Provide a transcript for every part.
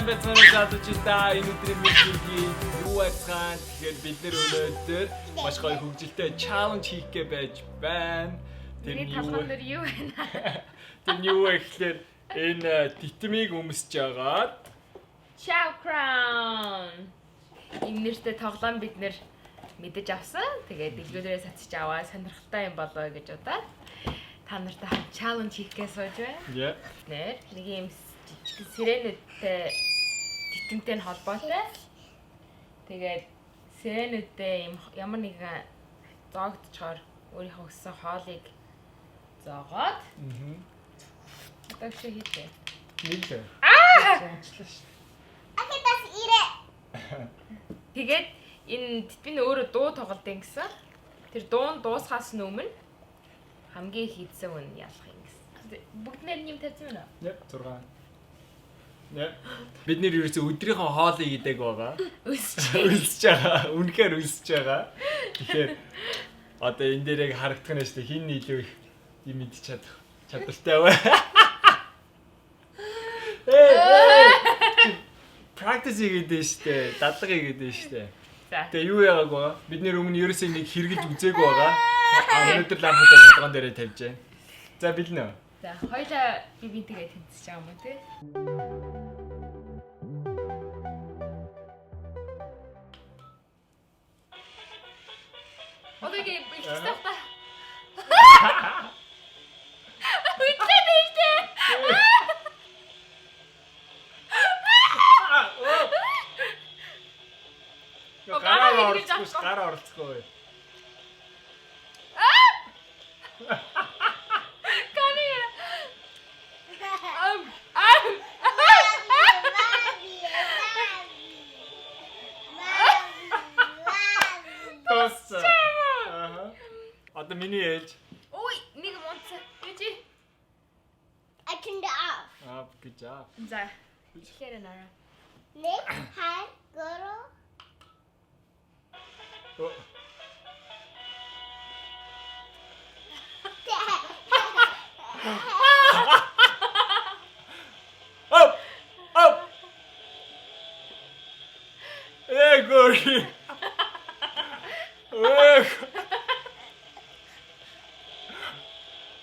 сайн байцгаана залуучуудаа энэ өдрийн мэдлэгийг юу айцгаан тэгэхээр бид нэр өнөөдөр маш гоё хөгжилтэй чаленж хийх гэ байж байна. Тэр юу байна? Тэр юу вэ гэхээр энэ титмийг өмсөж агаад Chow Crown. Энэ нэртэй тоглоом бид нэр мэдэж авсан. Тэгээд дэлгүүрээс цацж аваа сонирхолтой юм болоо гэж удаад та нартай хамт чаленж хийх гэж сууж байна. Нэг юм жижиг сиренүүдтэй титэмтэй нь холбоотой. Тэгээд сиренүүдтэй юм ямар нэгэн зоогдчоор өөрийнхөө өссөн хоолыг зоогоод. Одоо чи хийлээ. нийлээ. Okay, let's eat it. Тэгээд энэ титмийн өөрөө дуу тоглолт гэсэн. Тэр дуун дуусахаас өмнө хамгийн хийдсэн үн ялах юм гэсэн. Бүгд нэр нэм тавьсан байна уу? 6. Бид нэр ерөөсөө өдрийнхөө хоолыг идэг байгаа. Өсөж байгаа. Үнэхээр өсөж байгаа. Тэгэхээр одоо энэ дээр яг харагдах нь шүү дээ. Хин илүү их юм идэж чадвартай бай. Practice хийгээд шүү дээ. Дадлага хийгээд шүү дээ. Тэгээ юу яагааг байгаа? Бид нэр өмнө ерөөсөө нэг хэрглэж үзээгүй байгаа. Өнөөдөр лампуудаа толгоон дээрээ тавьж байна. За бэлнэ. За хоёлаа бибинтэйгээ тэнцэж байгаа юм уу те? Одоогийн ихтэй та. Үгүй дээ. Гараа оролцохгүй. Одоо миний ээж. Ой, нэг монц. Үгүй. I turned it off. Good job. За. Ихээр нара. Nick, hi, girl. Гори.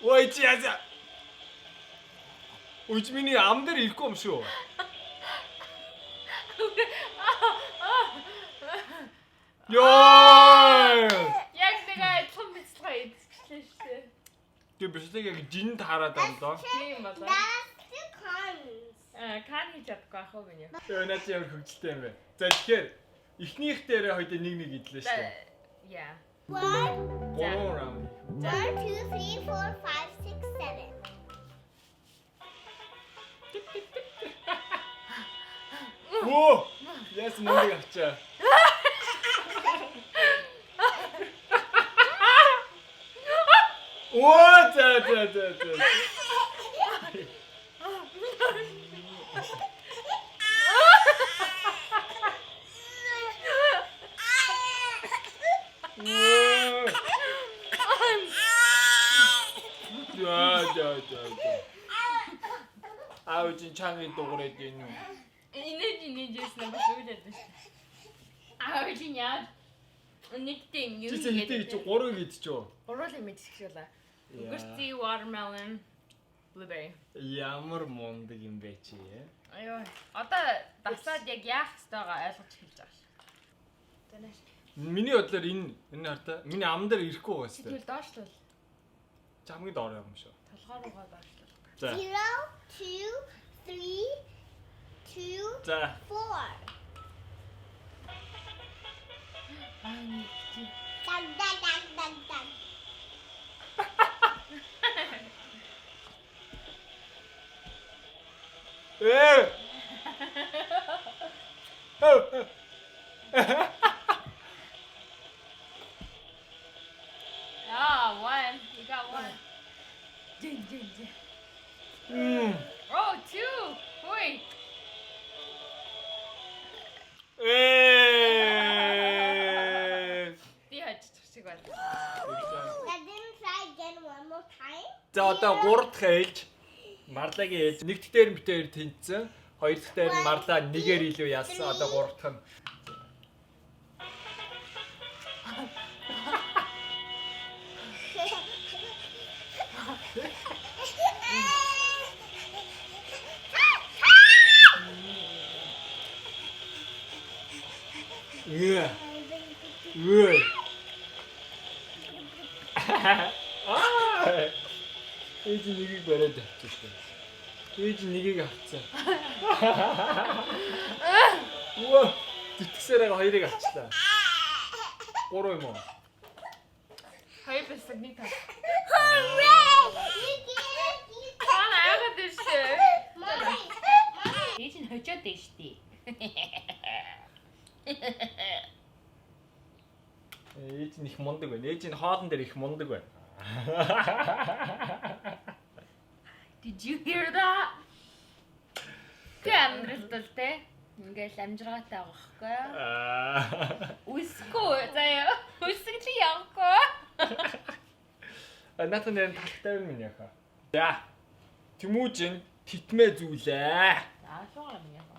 Ой чиаза. Үжминий ам дээр ирэхгүй юм шүү. Ёо! Яг нэг том бицлгаа идчихлээ шүү дээ. Тэг бишдэг яг жинд хараад байна лоо. Тийм болоо. That's the cons. Кан хийж чадахгүй ах уу гэнэ. Өнөөдөр ямар хөвгөлтэй юм бэ? За тэгэхээр эхнийх дээрээ хоёул нэг идлээ шүү дээ. Яа. 1, 3 раунд. 2, 2, 2, 3, 4, 5, 6, 7. Оо! Яс мөнгө авчаа. Оо за. Аачин чангийн дуурайд юм уу? Инээжээс нэг шүүдэд шүү. Аачин яа. Нэгтэй юм юу чи 3 идчихөө. Урал юм идчихлээ. Гүрти watermelon blueberry. Ямар мундаг юм бэ чи? Айоо. Одоо дасаад яг яах ёстойгоо ойлгож хэлж байгаа шүү. Танаас. Миний бодлоор энэ хартаа миний ам дээр ирэхгүй байгаа шүү. Тэгэл доошлол. Чамгийн доор юм шүү. Толгоор руугаа доошлол. 0, 2, 3, 2, За. 4. Dun. One. You got one. Jin. Oh, 2. Boy. За одоо 3 дахь ээлж Марлагийн ээлж нэгдгээр битээр тэнцсэн. Хоёр дахь дээр нь марлаа нэгээр илүү яасан. Одоо гурав дахь нь. Ээж нэгийг бариад авчихсан. Ээж нэгийг авчихсан. Уу, тэтгсээрээ хоёрыг авчлаа. Гурав юм уу? Хоёр бисэг нэг тал. Hooray! You did it! Яагаад дэвшээ? Mommy! Ээж нь хожоод дээ штий. Ээж нь их мундаг байна. Ээж нь хоолн дээр их мундаг байна. Did you hear that? Амьдралд те ингээл амжиргаатай байгаа байхгүй юу? Үсгүй заяа. Үсгэлээ явахгүй. Наатан дээр талтай юм яха. За. Тэмүүжин титмээ зүйлээ. Аашгаа юм яа.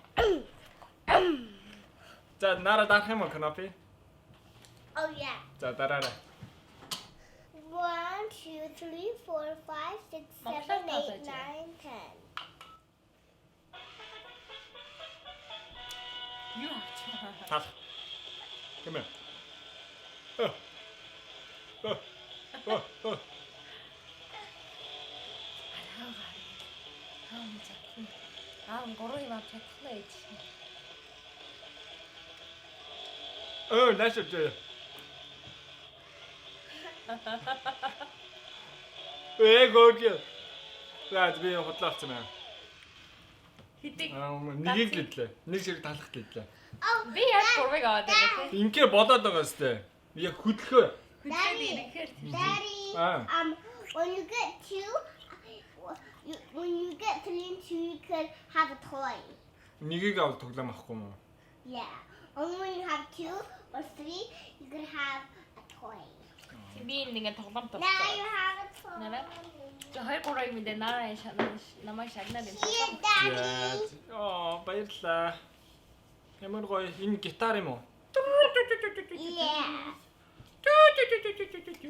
За нара дарах юм уу канапи? Oh yeah. За дараарай. 1, 2, 3, 4, 5, 6, 7, 8, 9, 10. Юу ачаа. Тал. Кэмэ. Гурав юм авч чадахгүй ээж. Нааш очоо. Гооч. За би хотлоолцсон юм. Хитэг. Нэгийг л идлээ. Нэг шиг талахт идлээ. Oh, Би яг гурвыг аваад байгаа те. Ингээ болоод байгаа сте. Яг хөдлөхөө. Хөдлөөд ирэхээр Daddy, when you get 2, when you get 3 and 2, you could have a toy. Нэгийг авал тоглоом авахгүй юм уу? Yeah. Only when you have 2 or 3, you could have a toy. би нэг тоглоом Now тоглосон. you have a toy. Нэрэ? Тэ хоёр гурав минь нараа намайг шагнаад юм. Here, Daddy. Баярлалаа. Ямар гоё энэ гитар юм уу? Yeah.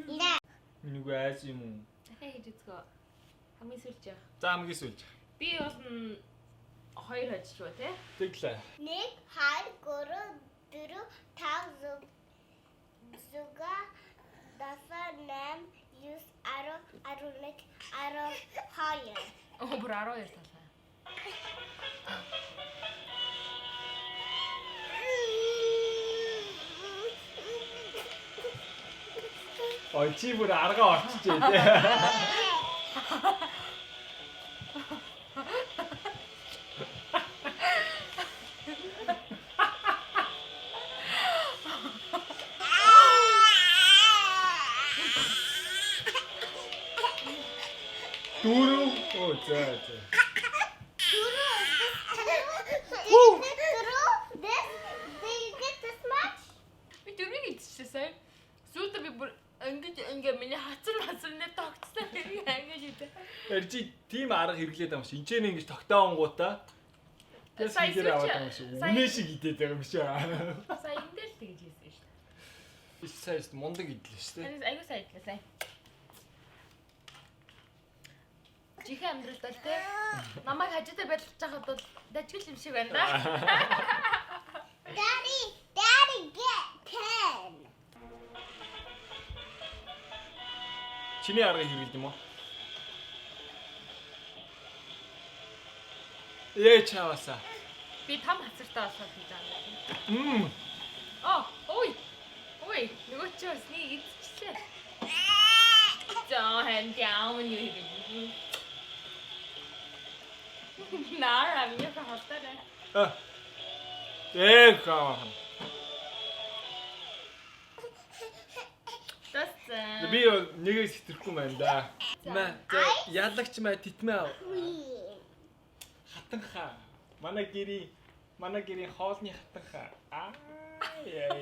Yeah. Миний гайс юм уу? Дахиад хийж үзгөө. Хамгийн сүүлж яах. За хамгийн сүүлж. Би бол хоёр хожчихвоо те. Тэглээ. 1, 2, 3, 4, 5, 6, 7, 8, 9, 10, 11, 12. Бүр 12 талаа. Ой чи бүр аргаа орчихжээ тий. Дөрөв. Оо за за. Би дөрвийг идчихсэн. Сүүлдээ би бүр ингээ миний хацар тогтсон ингэж идэ. Эржи тим арга хэрэглээд байгаа юм шиг. Энд ингэж тогтоонгуудаа. Тэс хийгээр аваад байгаа юм шиг. Үнэ шиг идээд байгаа юм шиг. Сая энэ дээр л тэгж хийсэн шүү дээ. Ис сайст мундаг идлээ шүү дээ. Аюу сайн идлээ сайн. Чихээ амьдралд л те. Намайг хажуудаа байлгаж байхад бол дажгил юм шиг байна да. Daddy, get 10. Чиний арга хэрэглэв юм уу? Чааваса. Би том хацартай болоход хийж байгаа. Ой. Нөгөө чи бас нэг идчихлээ. За хэн яамын юу хийгээд. Наа миний халтаарай. Каа. Тэс. Би нэгээ сэтгэхгүй байна да. Маа ялагч маа титмээ Queen. хатанхаа. Манай гэрийн хоолны хатанхаа. Яа.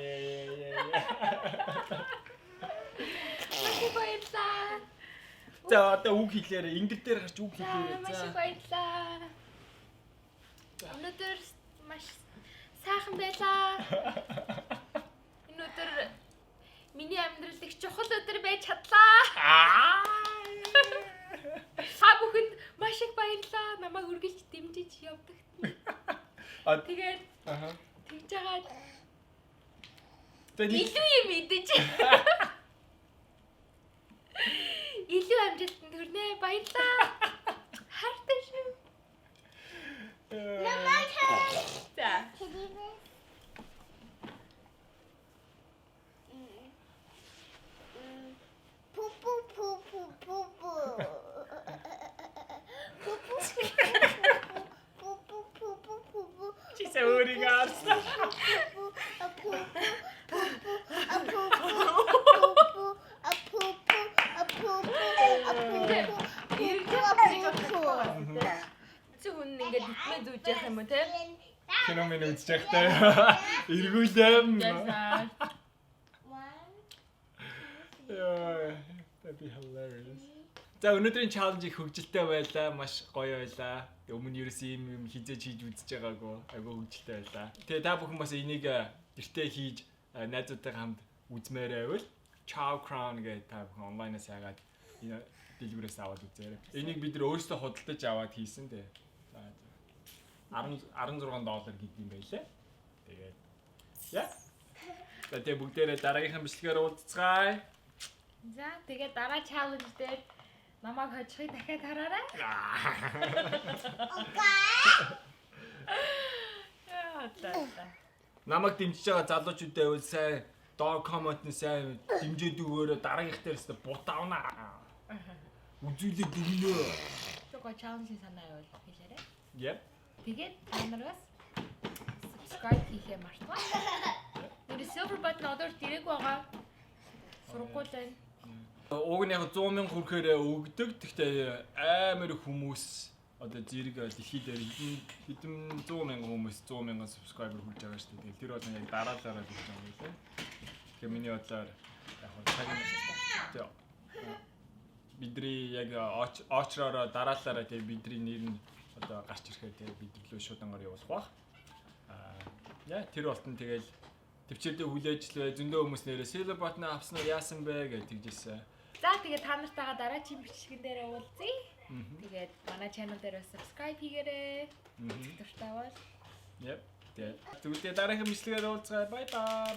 Маш баярлаа. За одоо үг хэлээрээ энгэр дээр гарч үг хэлээрээ. Маш баярлаа. Өнөөдөр маш сайхан байлаа. Энэ өдөр миний амьдралд их чухал өдөр байж чадлаа. Та бүхэнд маш их баярлалаа. Намайг үргэлж дэмжиж явдаг. Тэгээд тэгж байгаа. Илүү юм мэдэж. Илүү амжилтанд хүрнэ. Баярлалаа. Хайртай шүү. My turn. За. Can you do this? Poo poo poo poo poo poo. Poo poo poo poo poo poo poo poo. Чи өөрийг арсан. Чи хүн ингээд итмээ зүүж явах юм уу те? Кино минь үзэж байхдаа эргүүлэм. Яа, that'd be hilarious. За өнөөдрийн challenge их хөгжилтэй байлаа, маш гоё байлаа. Өмнө ерөөс юм хизээж хийж үзэж байгаагүй, айгүй хөгжилтэй байлаа. Тэгээ та бүхэн бас энийг гэртээ хийж найзуудтайгаа хамт үзмээр байвал Chow Crown гэдэг та бүхэн онлайнаас яагаад энэ дэлгүүрээс аваад үзээрэй. Энийг бид нар өөрсдөө худалдаж аваад хийсэн дээ. $16 гэдэг юм байлээ. Тэгээд яа. Тэгээ бүгдээрээ дараагийнхаа бичлэгээр уулзцгаая. За тэгээд дараа challenge дээр намайг хожихыг дахиад хараарай. Намайг дэмжиж байгаа залуучууд байвал сайн доор комментны сайн дэмжиж өгөөрэй. Дараагийнх дээрээс бутаавна. Үзүүлээд өгнө. Чого challenge санаа явуул хэлээрэй. Yep. Тэгээд та нараас subscribe хийхээ мартаа. Тэр silver button одоо дэрэг байгаа. Сургууль байна. Уг нь яг 100 мянга хүрэхээр өгдөг. Гэхдээ амар хүмүүс одоо зэрэг дэлхий дээр хэдэн 100 мянган хүмүүс 100 мянган subscriber хүрч байгаа шүү дээ. Тэр бол яг дараалалаараа хийж байгаа юм лээ. Тэгэхээр миний бодлоор яг цаг бидний яг очроор дараалалаараа тэгээ бидний нэр нь одоо гарч ирэхэд тэгээ бид төлөө шуудангаар явуулах бах. Яа тэр болтон тэгэл төвчөөдөө хүлээжлээ зөндөө хүмүүс нэрээ silver button авснаар яасан бэ гэж тэгжсэн. За тэгээд та нартайгаа дараагийн бичлэгэн дээр уулзъя. Тэгээд манай channel дээр subscribe хийгээрэй. Дуртай бол. Yep. Тэгээд дараагийн бичлэгээр уулзъя. Bye bye.